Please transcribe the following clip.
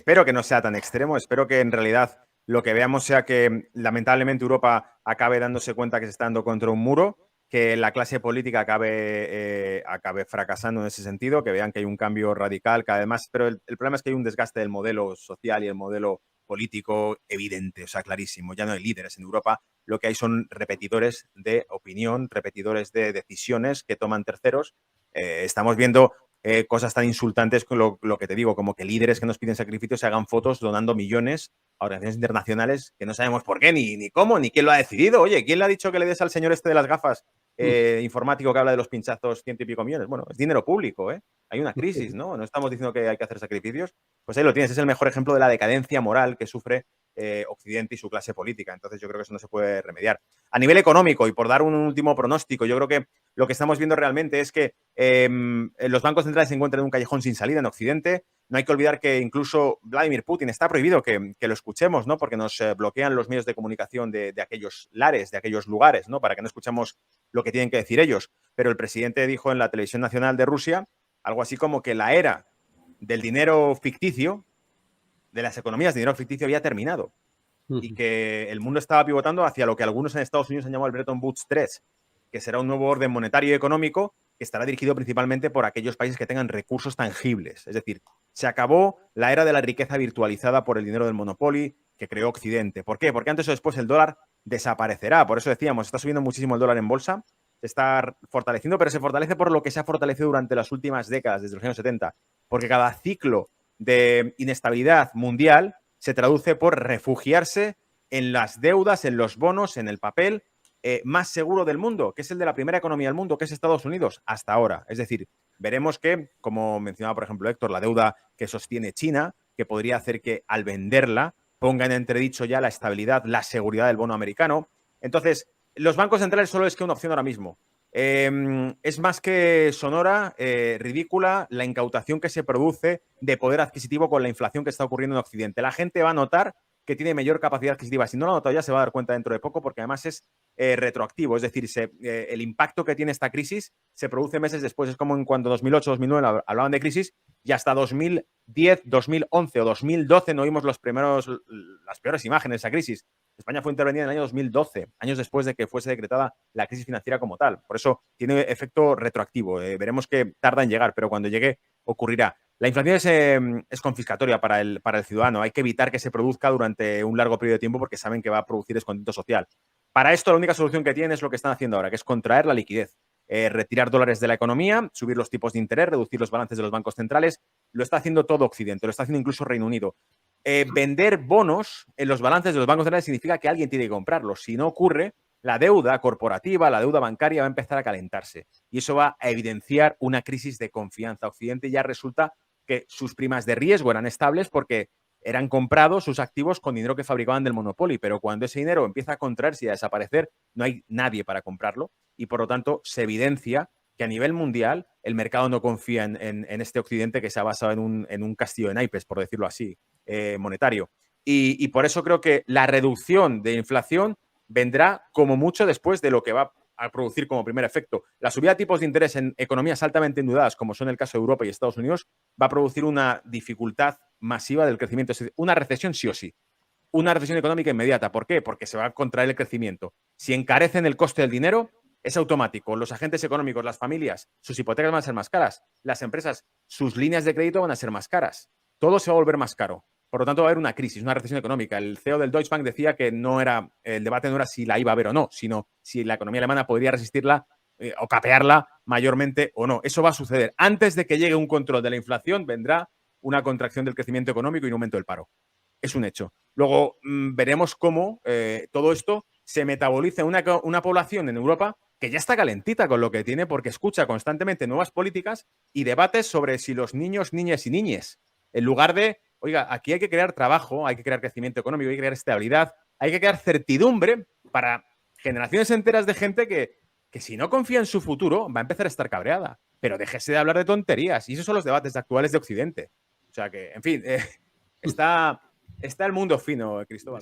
espero que no sea tan extremo, espero que en realidad lo que veamos sea que lamentablemente Europa acabe dándose cuenta que se está dando contra un muro, que la clase política acabe fracasando en ese sentido, que vean que hay un cambio radical cada vez más, pero el problema es que hay un desgaste del modelo social y el modelo político evidente, o sea, clarísimo. Ya no hay líderes en Europa, lo que hay son repetidores de opinión, repetidores de decisiones que toman terceros. Estamos viendo cosas tan insultantes con lo que te digo, como que líderes que nos piden sacrificios se hagan fotos donando millones a organizaciones internacionales que no sabemos por qué, ni cómo, ni quién lo ha decidido. Oye, ¿quién le ha dicho que le des al señor este de las gafas informático que habla de los pinchazos 100 y pico millones? Bueno, es dinero público, ¿eh? Hay una crisis, ¿no? No estamos diciendo que hay que hacer sacrificios. Pues ahí lo tienes, es el mejor ejemplo de la decadencia moral que sufre Occidente y su clase política. Entonces yo creo que eso no se puede remediar. A nivel económico, y por dar un último pronóstico, yo creo que lo que estamos viendo realmente es que los bancos centrales se encuentran en un callejón sin salida en Occidente. No hay que olvidar que incluso Vladimir Putin está prohibido que lo escuchemos, ¿no? Porque nos bloquean los medios de comunicación de aquellos lares, de aquellos lugares, ¿no? Para que no escuchemos lo que tienen que decir ellos. Pero el presidente dijo en la televisión nacional de Rusia algo así como que la era del dinero ficticio, de las economías de dinero ficticio, había terminado. Y que el mundo estaba pivotando hacia lo que algunos en Estados Unidos han llamado el Bretton Woods 3, que será un nuevo orden monetario y económico que estará dirigido principalmente por aquellos países que tengan recursos tangibles. Es decir, se acabó la era de la riqueza virtualizada por el dinero del monopoly que creó Occidente. ¿Por qué? Porque antes o después el dólar desaparecerá. Por eso decíamos, está subiendo muchísimo el dólar en bolsa, se está fortaleciendo, pero se fortalece por lo que se ha fortalecido durante las últimas décadas, desde los años 70. Porque cada ciclo de inestabilidad mundial se traduce por refugiarse en las deudas, en los bonos, en el papel más seguro del mundo, que es el de la primera economía del mundo, que es Estados Unidos, hasta ahora. Es decir, veremos que, como mencionaba, por ejemplo, Héctor, la deuda que sostiene China, que podría hacer que al venderla ponga en entredicho ya la estabilidad, la seguridad del bono americano. Entonces, los bancos centrales solo es que una opción ahora mismo. Es más que sonora, ridícula, la incautación que se produce de poder adquisitivo con la inflación que está ocurriendo en Occidente. La gente va a notar que tiene mayor capacidad adquisitiva. Si no lo ha notado ya, se va a dar cuenta dentro de poco, porque además es retroactivo. Es decir, el impacto que tiene esta crisis se produce meses después. Es como en cuando 2008, 2009 hablaban de crisis y hasta 2010, 2011 o 2012 no vimos las peores imágenes de esa crisis. España fue intervenida en el año 2012, años después de que fuese decretada la crisis financiera como tal. Por eso tiene efecto retroactivo. Veremos que tarda en llegar, pero cuando llegue ocurrirá. La inflación es confiscatoria para el ciudadano. Hay que evitar que se produzca durante un largo periodo de tiempo porque saben que va a producir descontento social. Para esto, la única solución que tienen es lo que están haciendo ahora, que es contraer la liquidez. Retirar dólares de la economía, subir los tipos de interés, reducir los balances de los bancos centrales. Lo está haciendo todo Occidente, lo está haciendo incluso Reino Unido. Vender bonos en los balances de los bancos centrales significa que alguien tiene que comprarlos. Si no ocurre, la deuda corporativa, la deuda bancaria va a empezar a calentarse. Y eso va a evidenciar una crisis de confianza. Occidente ya resulta que sus primas de riesgo eran estables porque eran comprados sus activos con dinero que fabricaban del monopolio, pero cuando ese dinero empieza a contraerse y a desaparecer, no hay nadie para comprarlo y por lo tanto se evidencia que a nivel mundial el mercado no confía en este Occidente que se ha basado en un castillo de naipes, por decirlo así, monetario. Y por eso creo que la reducción de inflación vendrá como mucho después de lo que va a producir como primer efecto. La subida de tipos de interés en economías altamente endeudadas, como son el caso de Europa y Estados Unidos, va a producir una dificultad masiva del crecimiento. Es decir, una recesión sí o sí. Una recesión económica inmediata. ¿Por qué? Porque se va a contraer el crecimiento. Si encarecen el coste del dinero, es automático. Los agentes económicos, las familias, sus hipotecas van a ser más caras. Las empresas, sus líneas de crédito van a ser más caras. Todo se va a volver más caro. Por lo tanto, va a haber una crisis, una recesión económica. El CEO del Deutsche Bank decía que el debate no era si la iba a haber o no, sino si la economía alemana podría resistirla o capearla mayormente o no. Eso va a suceder. Antes de que llegue un control de la inflación, vendrá una contracción del crecimiento económico y un aumento del paro. Es un hecho. Luego veremos cómo todo esto se metaboliza en una población en Europa que ya está calentita con lo que tiene porque escucha constantemente nuevas políticas y debates sobre si los niños, niñas y niñes, en lugar de, oiga, aquí hay que crear trabajo, hay que crear crecimiento económico, hay que crear estabilidad, hay que crear certidumbre para generaciones enteras de gente que si no confía en su futuro va a empezar a estar cabreada. Pero déjese de hablar de tonterías. Y esos son los debates actuales de Occidente. O sea que, en fin, está el mundo fino, Cristóbal.